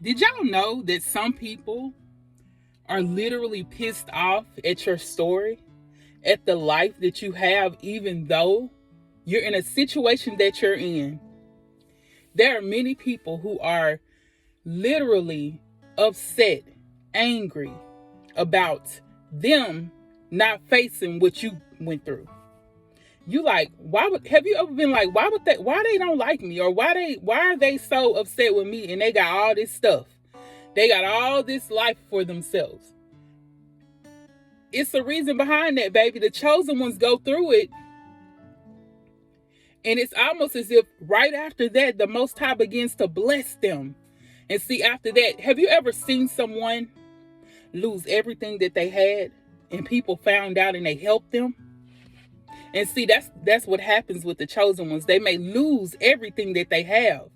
Did y'all know that some people are literally pissed off at your story, at the life that you have, even though you're in a situation that you're in? There are many people who are literally upset, angry about them not facing what you went through. You like, why would have you ever been like, why they don't like me, or why are they so upset with me, and they got all this stuff. They got all this life for themselves. It's a reason behind that, baby. The chosen ones go through it, and it's almost as if right after that, the Most High begins to bless them. And see, after that, have you ever seen someone lose everything that they had, and people found out and they helped them? And see, that's what happens with the chosen ones. They may lose everything that they have.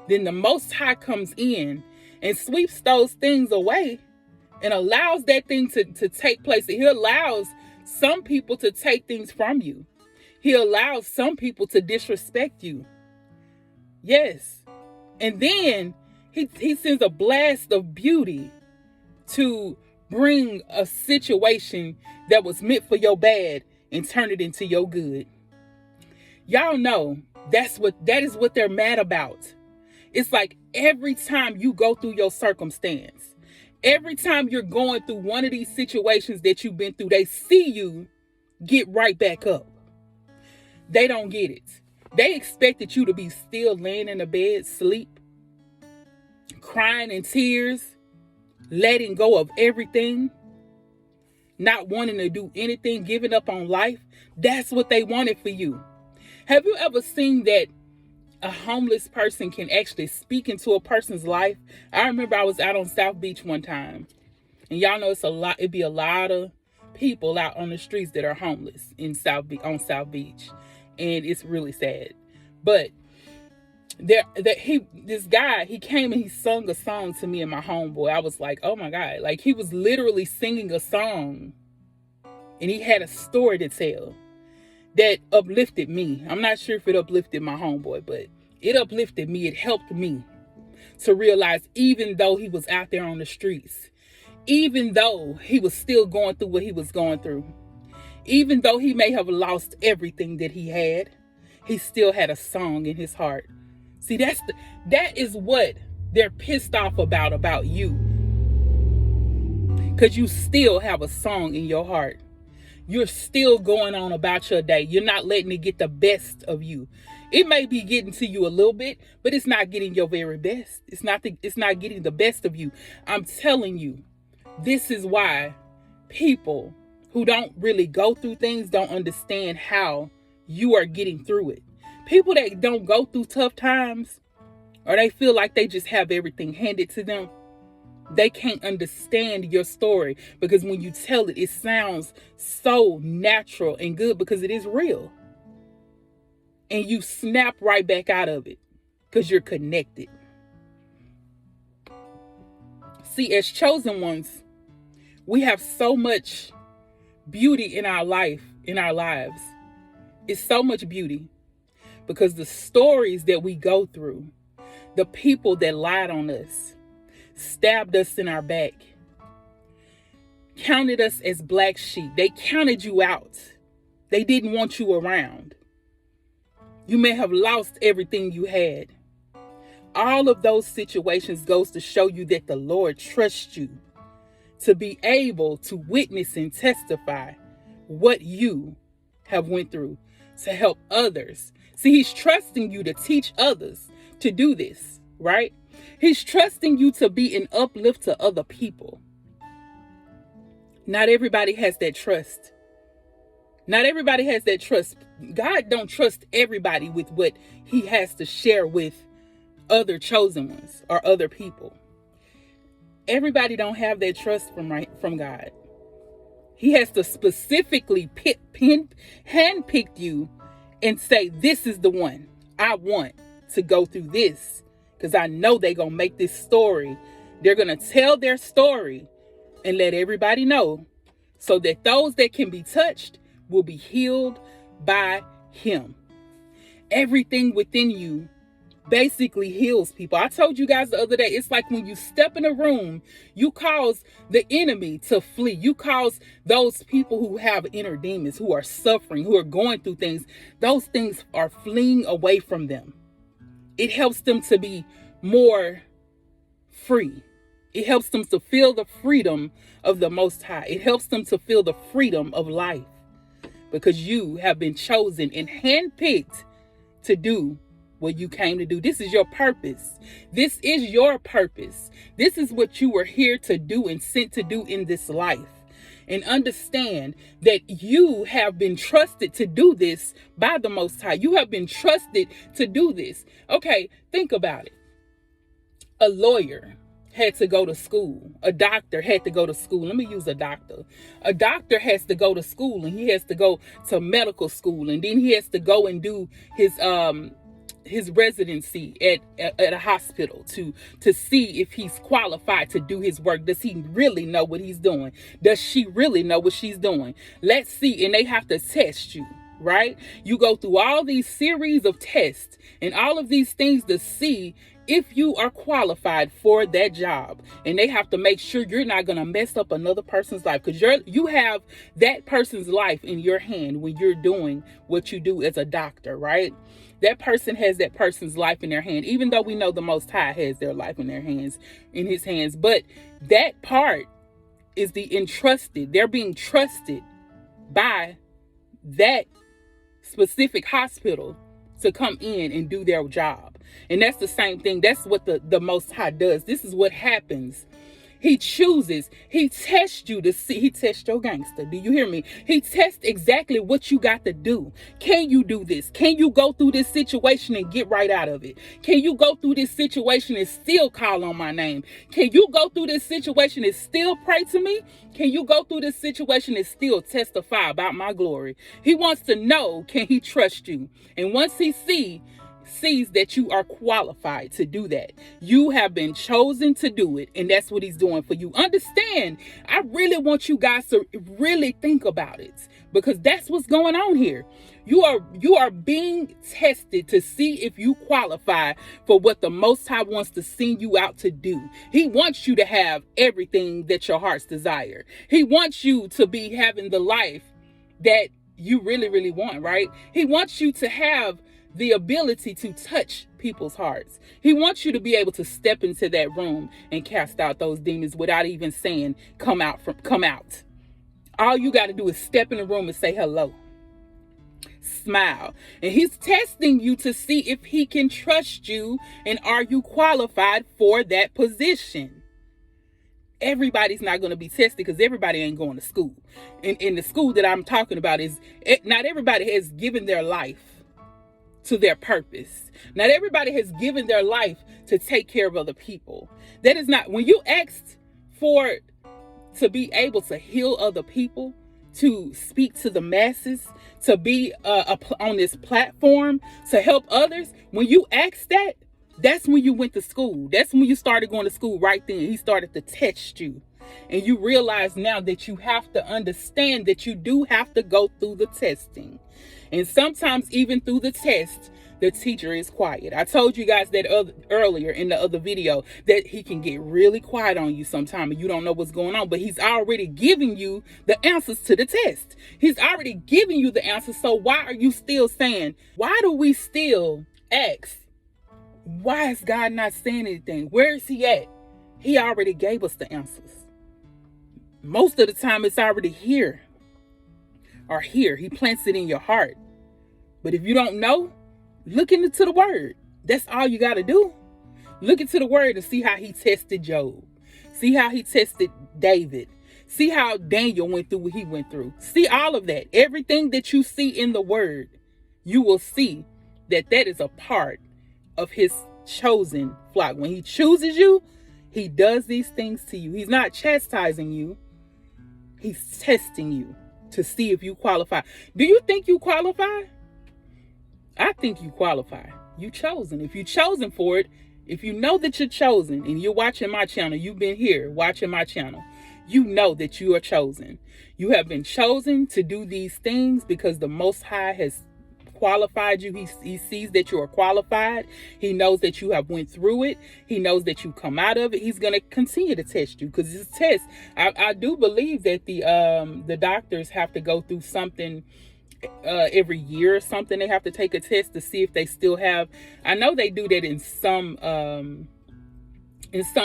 Then the Most High comes in and sweeps those things away and allows that thing to take place. He allows some people to take things from you. He allows some people to disrespect you. Yes. And then he sends a blast of beauty to bring a situation that was meant for your bad and turn it into your good. Y'all know that is what they're mad about. It's like every time you go through your circumstance, every time you're going through one of these situations that you've been through, they see you get right back up. They don't get it. They expected you to be still laying in the bed, sleep, crying in tears, letting go of everything, not wanting to do anything, giving up on life. That's what they wanted for you. Have you ever seen that a homeless person can actually speak into a person's life? I remember I was out on South Beach one time, and y'all know it'd be a lot of people out on the streets that are homeless on South Beach, and it's really sad. But this guy, he came and he sung a song to me and my homeboy. I was like, oh my God. Like, he was literally singing a song, and he had a story to tell that uplifted me. I'm not sure if it uplifted my homeboy, but it uplifted me. It helped me to realize, even though he was out there on the streets, even though he was still going through what he was going through, even though he may have lost everything that he had, he still had a song in his heart. See, that is what they're pissed off about you. Because you still have a song in your heart. You're still going on about your day. You're not letting it get the best of you. It may be getting to you a little bit, but it's not getting your very best. It's not getting the best of you. I'm telling you, this is why people who don't really go through things don't understand how you are getting through it. People that don't go through tough times, or they feel like they just have everything handed to them, they can't understand your story, because when you tell it, it sounds so natural and good because it is real. And you snap right back out of it because you're connected. See, as chosen ones, we have so much beauty in our life, in our lives. It's so much beauty because the stories that we go through, the people that lied on us, stabbed us in our back, counted us as black sheep. They counted you out. They didn't want you around. You may have lost everything you had. All of those situations goes to show you that the Lord trusts you to be able to witness and testify what you have went through, to help others. See, he's trusting you to teach others to do this, right? He's trusting you to be an uplift to other people. Not everybody has that trust. Not everybody has that trust. God don't trust everybody with what he has to share with other chosen ones or other people. Everybody don't have that trust from God. He has to specifically handpick you and say, this is the one I want to go through this, because I know they're going to make this story. They're going to tell their story and let everybody know, so that those that can be touched will be healed by him. Everything within you basically heals people. I told you guys the other day, it's like when you step in a room, you cause the enemy to flee. You cause those people who have inner demons, who are suffering, who are going through things, those things are fleeing away from them. It helps them to be more free. It helps them to feel the freedom of the Most High. It helps them to feel the freedom of life, because you have been chosen and handpicked to do what you came to do. This is your purpose. This is your purpose. This is what you were here to do and sent to do in this life. And understand that you have been trusted to do this by the Most High. You have been trusted to do this. Okay, think about it. A lawyer had to go to school. A doctor had to go to school. Let me use a doctor. A doctor has to go to school, and he has to go to medical school, and then he has to go and do his residency at a hospital to see if he's qualified to do his work. Does he really know what he's doing? Does she really know what she's doing? Let's see. And they have to test you, right? You go through all these series of tests and all of these things to see if you are qualified for that job. And they have to make sure you're not going to mess up another person's life, because you have that person's life in your hand when you're doing what you do as a doctor, right? That person has that person's life in their hand, even though we know the Most High has their life in their hands, in his hands. But that part is the entrusted. They're being trusted by that specific hospital to come in and do their job. And that's the same thing. That's what the Most High does. This is what happens. He chooses. He tests you to see. He tests your gangster. Do you hear me? He tests exactly what you got to do. Can you do this? Can you go through this situation and get right out of it? Can you go through this situation and still call on my name? Can you go through this situation and still pray to me? Can you go through this situation and still testify about my glory? He wants to know, can he trust you? And once he sees that you are qualified to do that, you have been chosen to do it, and that's what he's doing for you. Understand, I really want you guys to really think about it, because that's what's going on here. You are being tested to see if you qualify for what the Most High wants to send you out to do. He wants you to have everything that your heart's desire. He wants you to be having the life that you really, really want, right? He wants you to have the ability to touch people's hearts. He wants you to be able to step into that room and cast out those demons without even saying, come out. All you got to do is step in the room and say hello. Smile. And he's testing you to see if he can trust you, and are you qualified for that position. Everybody's not going to be tested, because everybody ain't going to school. And the school that I'm talking about is, not everybody has given their life to their purpose. Not everybody has given their life to take care of other people. That is not, when you asked to be able to heal other people, to speak to the masses, to be on this platform, to help others, when you asked that, that's when you went to school. That's when you started going to school right then. He started to test you. And you realize now that you have to understand that you do have to go through the testing. And sometimes even through the test, the teacher is quiet. I told you guys that earlier in the other video, that he can get really quiet on you sometime and you don't know what's going on. But he's already giving you the answers to the test. He's already giving you the answers. So why are you still saying, why do we still ask, why is God not saying anything? Where is he at? He already gave us the answers. Most of the time it's already here. Or here. He plants it in your heart. But if you don't know, look into the word. That's all you got to do. Look into the word and see how he tested Job. See how he tested David. See how Daniel went through what he went through. See all of that. Everything that you see in the word, you will see that that is a part of his chosen flock. When he chooses you, he does these things to you. He's not chastising you. He's testing you to see if you qualify. Do you think you qualify? I think you qualify. You chosen. If you're chosen for it, if you know that you're chosen and you're watching my channel, you've been here watching my channel, you know that you are chosen. You have been chosen to do these things because the Most High has qualified you. He sees that you are qualified. He knows that you have went through it. He knows that you come out of it. He's going to continue to test you, because it's a test. I do believe that the doctors have to go through something every year or something. They have to take a test to see if they still have. I know they do that in some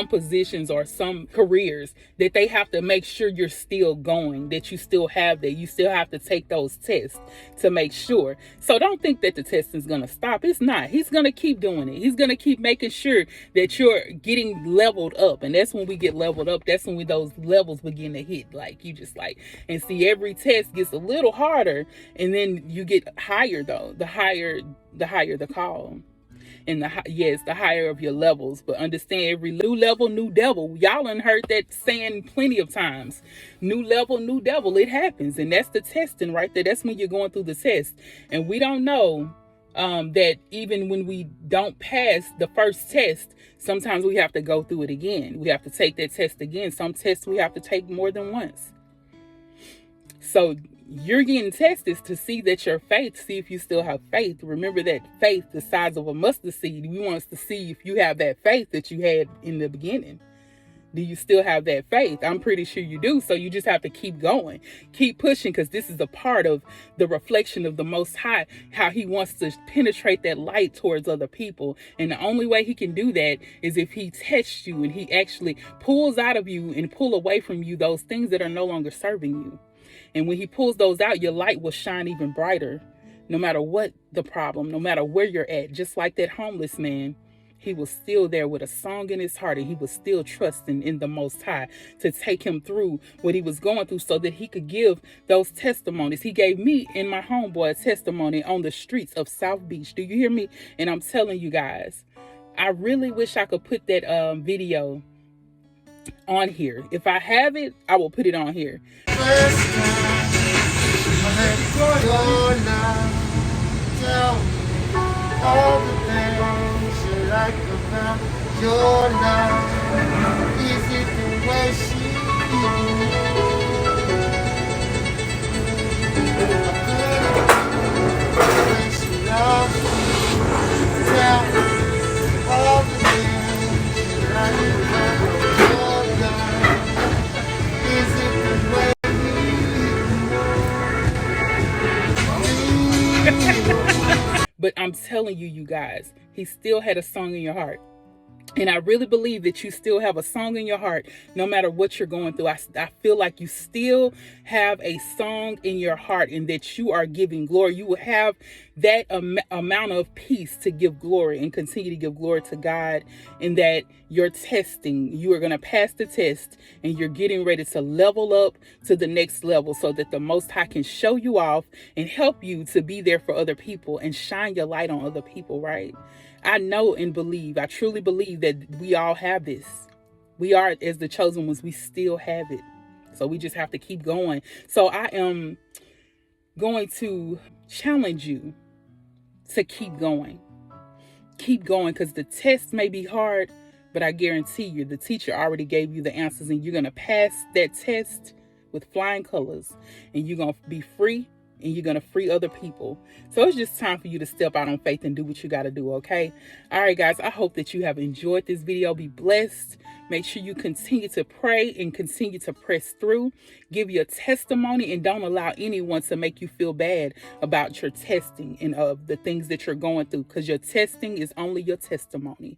positions or some careers, that they have to make sure you're still going, that you still have that. You still have to take those tests to make sure. So don't think that the testing is going to stop. It's not. He's going to keep doing it. He's going to keep making sure that you're getting leveled up. And that's when we get leveled up. That's when those levels begin to hit. Like, you just like, and see, every test gets a little harder, and then you get higher though. The higher the call. And the higher of your levels. But understand, every new level, new devil. Y'all done heard that saying plenty of times. New level, new devil. It happens. And that's the testing right there. That's when you're going through the test. And we don't know that even when we don't pass the first test, sometimes we have to go through it again. We have to take that test again. Some tests we have to take more than once. So you're getting tested to see that your faith, see if you still have faith. Remember that faith, the size of a mustard seed. We want us to see if you have that faith that you had in the beginning. Do you still have that faith? I'm pretty sure you do. So you just have to keep going, keep pushing, because this is a part of the reflection of the Most High, how he wants to penetrate that light towards other people. And the only way he can do that is if he tests you and he actually pulls out of you and pull away from you those things that are no longer serving you. And when he pulls those out, your light will shine even brighter, no matter what the problem, no matter where you're at. Just like that homeless man, he was still there with a song in his heart, and he was still trusting in the Most High to take him through what he was going through so that he could give those testimonies. He gave me and my homeboy a testimony on the streets of South Beach. Do you hear me? And I'm telling you guys, I really wish I could put that video on here. If I have it, I will put it on here. First time I heard your love, tell me all the things you like about your love. Is it the way she when she loves you? Tell me all the things you like about your love. Is it the way? But I'm telling you, you guys, he still had a song in your heart. And I really believe that you still have a song in your heart, no matter what you're going through. I feel like you still have a song in your heart, and that you are giving glory. You will have that amount of peace to give glory and continue to give glory to God. And that you're testing, you are going to pass the test, and you're getting ready to level up to the next level, so that the Most High can show you off and help you to be there for other people and shine your light on other people, right? I know and believe, I truly believe that we all have this. We are, as the chosen ones, we still have it. So we just have to keep going. So I am going to challenge you to keep going. Keep going, because the test may be hard, but I guarantee you the teacher already gave you the answers, and you're going to pass that test with flying colors, and you're going to be free. And you're going to free other people. So it's just time for you to step out on faith and do what you got to do, okay? All right, guys, I hope that you have enjoyed this video. Be blessed. Make sure you continue to pray and continue to press through. Give your testimony, and don't allow anyone to make you feel bad about your testing and the things that you're going through, because your testing is only your testimony.